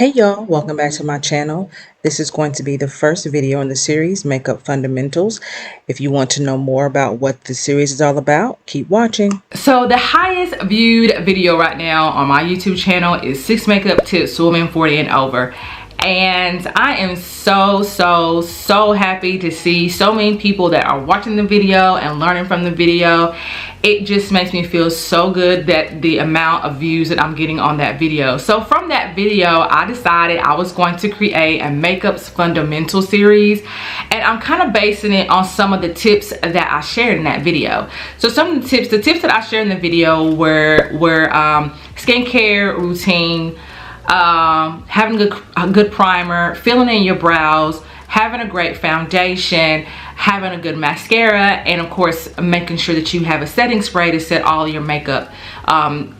Hey y'all, welcome back to my channel. This is going to be the first video in the series, Makeup Fundamentals. If you want to know more about what the series is all about, keep watching. So the highest viewed video right now on my YouTube channel is 6 makeup tips for women 40 and over. And I am so happy to see so many people that are watching the video and learning from the video. It just makes me feel so good that the amount of views that I'm getting on that video. So from that video, I decided I was going to create a Makeup's Fundamental series, and I'm kind of basing it on some of the tips that I shared in that video. So some of the tips that I shared in the video were skincare routine, having a good primer, filling in your brows, having a great foundation, having a good mascara, and of course making sure that you have a setting spray to set all your makeup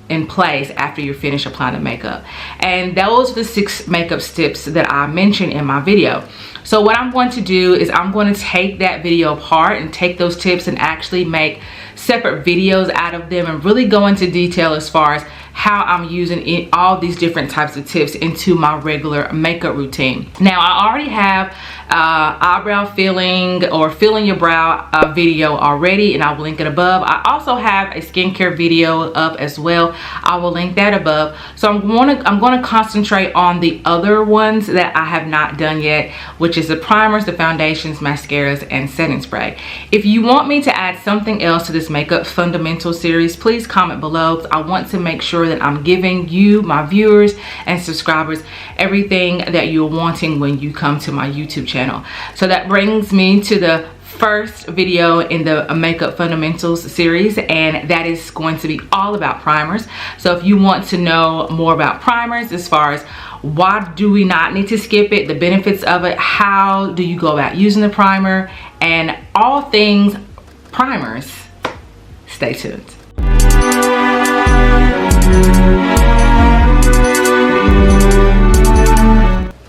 in place after you finish applying the makeup. And those are the 6 makeup tips that I mentioned in my video. So what I'm going to do is I'm going to take that video apart and take those tips and actually make separate videos out of them and really go into detail as far as how I'm using all these different types of tips into my regular makeup routine. Now I already have eyebrow filling or filling your brow video already, and I'll link it above. I also have a skincare video up as well. I will link that above. So I'm going to concentrate on the other ones that I have not done yet, which is the primers, the foundations, mascaras, and setting spray. If you want me to add something else to this Makeup Fundamental series, please comment below, because I want to make sure that I'm giving you, my viewers and subscribers, everything that you're wanting when you come to my YouTube channel. So that brings me to the first video in the Makeup Fundamentals series, and that is going to be all about primers. So if you want to know more about primers, as far as why do we not need to skip it, the benefits of it, how do you go about using the primer, and all things primers, stay tuned.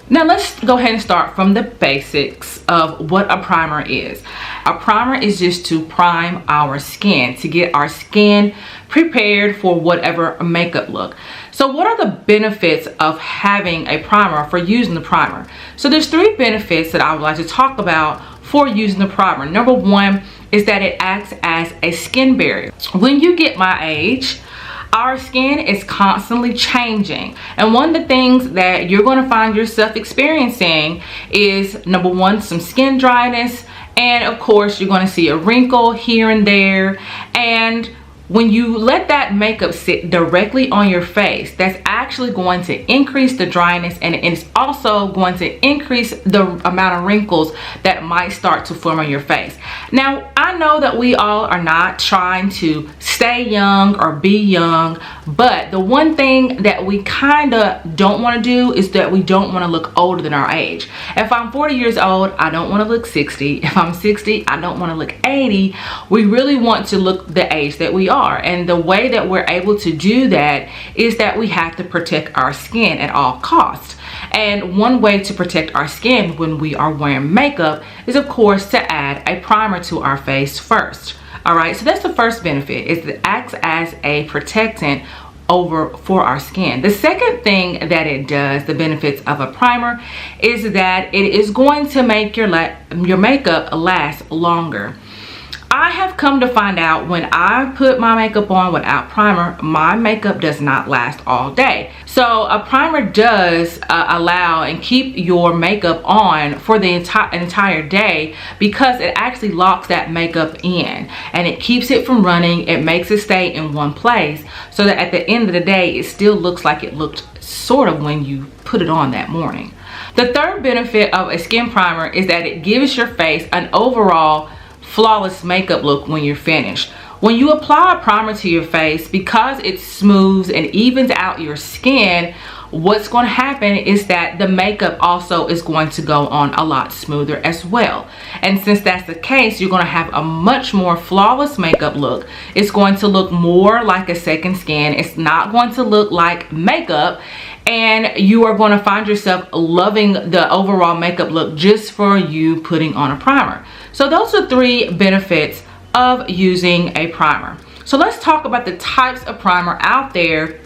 Now let's go ahead and start from the basics of what a primer is. A primer is just to prime our skin, to get our skin prepared for whatever makeup look. So what are the benefits of having a primer, for using the primer? So there's 3 benefits that I would like to talk about for using the primer. Number 1 is that it acts as a skin barrier. When you get my age, our skin is constantly changing, and one of the things that you're going to find yourself experiencing is, number 1, some skin dryness, and of course you're going to see a wrinkle here and there. And when you let that makeup sit directly on your face, that's actually going to increase the dryness, and it's also going to increase the amount of wrinkles that might start to form on your face. Now, I know that we all are not trying to stay young or be young, but the one thing that we kind of don't want to do is that we don't want to look older than our age. If I'm 40 years old, I don't want to look 60. If I'm 60, I don't want to look 80. We really want to look the age that we are. And the way that we're able to do that is that we have to protect our skin at all costs. And one way to protect our skin when we are wearing makeup is, of course, to add a primer to our face first. All right, so that's the first benefit, is it acts as a protectant for our skin. The second thing that it does, the benefits of a primer, is that it is going to make your makeup last longer. I have come to find out, when I put my makeup on without primer, my makeup does not last all day. So a primer does allow and keep your makeup on for the entire day, because it actually locks that makeup in and it keeps it from running. It makes it stay in one place, so that at the end of the day it still looks like it looked sort of when you put it on that morning. The third benefit of a skin primer is that it gives your face an overall flawless makeup look when you're finished. When you apply a primer to your face, because it smooths and evens out your skin, what's going to happen is that the makeup also is going to go on a lot smoother as well. And since that's the case, you're going to have a much more flawless makeup look. It's going to look more like a second skin. It's not going to look like makeup, and you are going to find yourself loving the overall makeup look just for you putting on a primer. So those are 3 benefits of using a primer. So let's talk about the types of primer out there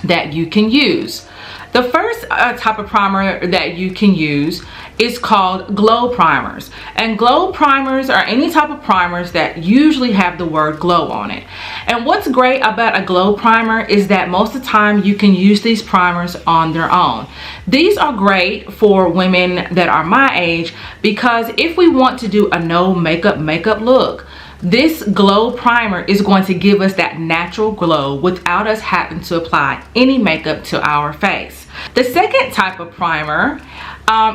that you can use. The first type of primer that you can use is called glow primers. And glow primers are any type of primers that usually have the word glow on it. And what's great about a glow primer is that most of the time you can use these primers on their own. These are great for women that are my age, because if we want to do a no makeup look, this glow primer is going to give us that natural glow without us having to apply any makeup to our face. The second type of primer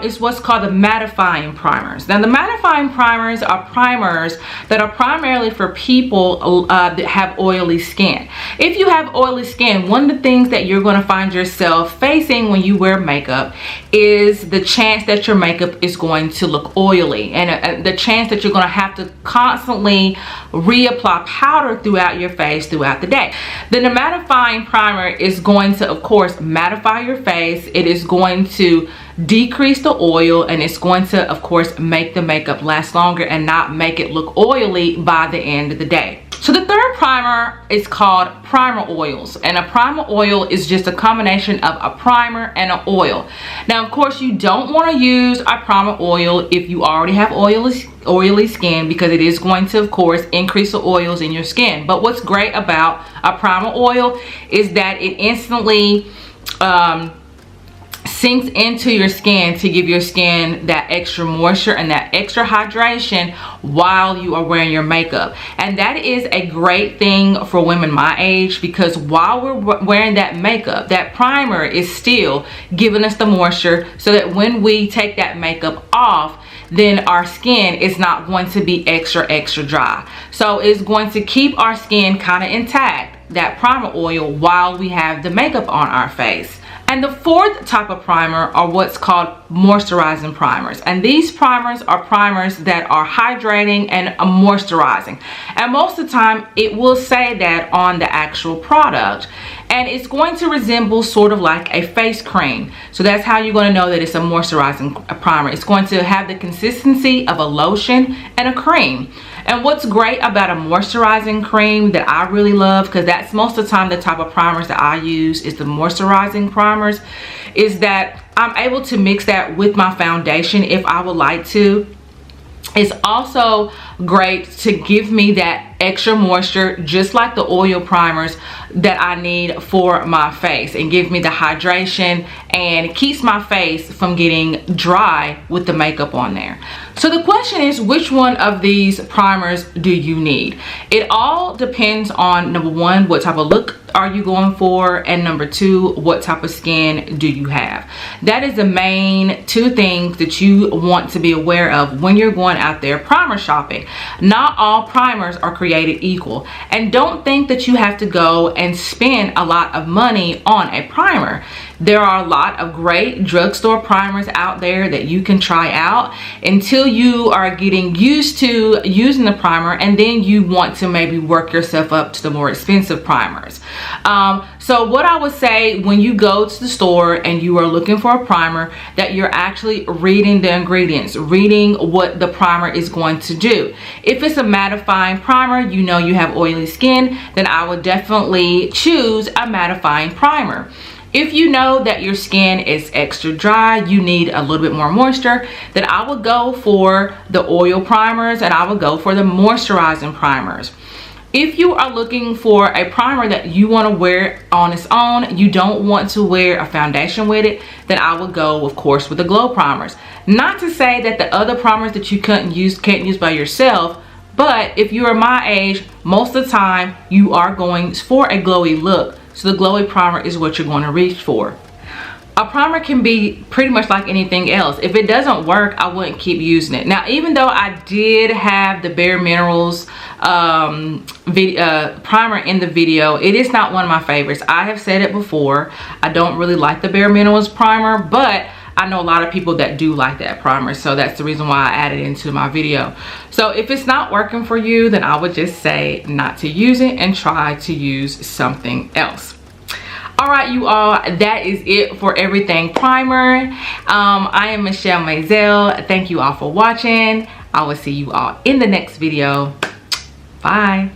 is what's called the mattifying primers. Now, the mattifying primers are primers that are primarily for people that have oily skin. If you have oily skin, one of the things that you're going to find yourself facing when you wear makeup is the chance that your makeup is going to look oily, and the chance that you're going to have to constantly reapply powder throughout your face throughout the day. Then the mattifying primer is going to, of course, mattify your face. It is going to decrease the oil, and it's going to, of course, make the makeup last longer and not make it look oily by the end of the day. So the third primer is called primer oils, and a primer oil is just a combination of a primer and an oil. Now, of course, you don't want to use a primer oil if you already have oily skin, because it is going to, of course, increase the oils in your skin. But what's great about a primer oil is that it instantly sinks into your skin to give your skin that extra moisture and that extra hydration while you are wearing your makeup. And that is a great thing for women my age, because while we're wearing that makeup, that primer is still giving us the moisture, so that when we take that makeup off, then our skin is not going to be extra dry. So it's going to keep our skin kind of intact, that primer oil, while we have the makeup on our face. And the fourth type of primer are what's called moisturizing primers. And these primers are primers that are hydrating and moisturizing. And most of the time it will say that on the actual product. And it's going to resemble sort of like a face cream. So that's how you're going to know that it's a moisturizing primer. It's going to have the consistency of a lotion and a cream. And what's great about a moisturizing cream that I really love, because that's most of the time the type of primers that I use is the moisturizing primers, is that I'm able to mix that with my foundation if I would like to. It's also great to give me that extra moisture, just like the oil primers that I need for my face, and give me the hydration and keeps my face from getting dry with the makeup on there. So the question is, which one of these primers do you need? It all depends on, number one, what type of look are you going for, and number two, what type of skin do you have? That is the main two things that you want to be aware of when you're going out there primer shopping. Not all primers are created equal, and don't think that you have to go and spend a lot of money on a primer. There are a lot of great drugstore primers out there that you can try out until you are getting used to using the primer, and then you want to maybe work yourself up to the more expensive primers. So what I would say, when you go to the store and you are looking for a primer, that you're actually reading the ingredients, reading what the primer is going to do. If it's a mattifying primer, you know you have oily skin, then I would definitely choose a mattifying primer. If you know that your skin is extra dry, you need a little bit more moisture, then I would go for the oil primers, and I would go for the moisturizing primers. If you are looking for a primer that you want to wear on its own, you don't want to wear a foundation with it, then I would go, of course, with the glow primers. Not to say that the other primers that you can't use by yourself, but if you are my age, most of the time you are going for a glowy look. So the glowy primer is what you're going to reach for. A primer can be pretty much like anything else. If it doesn't work, I wouldn't keep using it. Now, even though I did have the Bare Minerals primer in the video, it is not one of my favorites. I have said it before, I don't really like the Bare Minerals primer, but I know a lot of people that do like that primer, so that's the reason why I added it into my video. So if it's not working for you, then I would just say not to use it and try to use something else. All right, you all, that is it for everything primer. I am Michelle Mazelleغ. Thank you all for watching. I will see you all in the next video. Bye.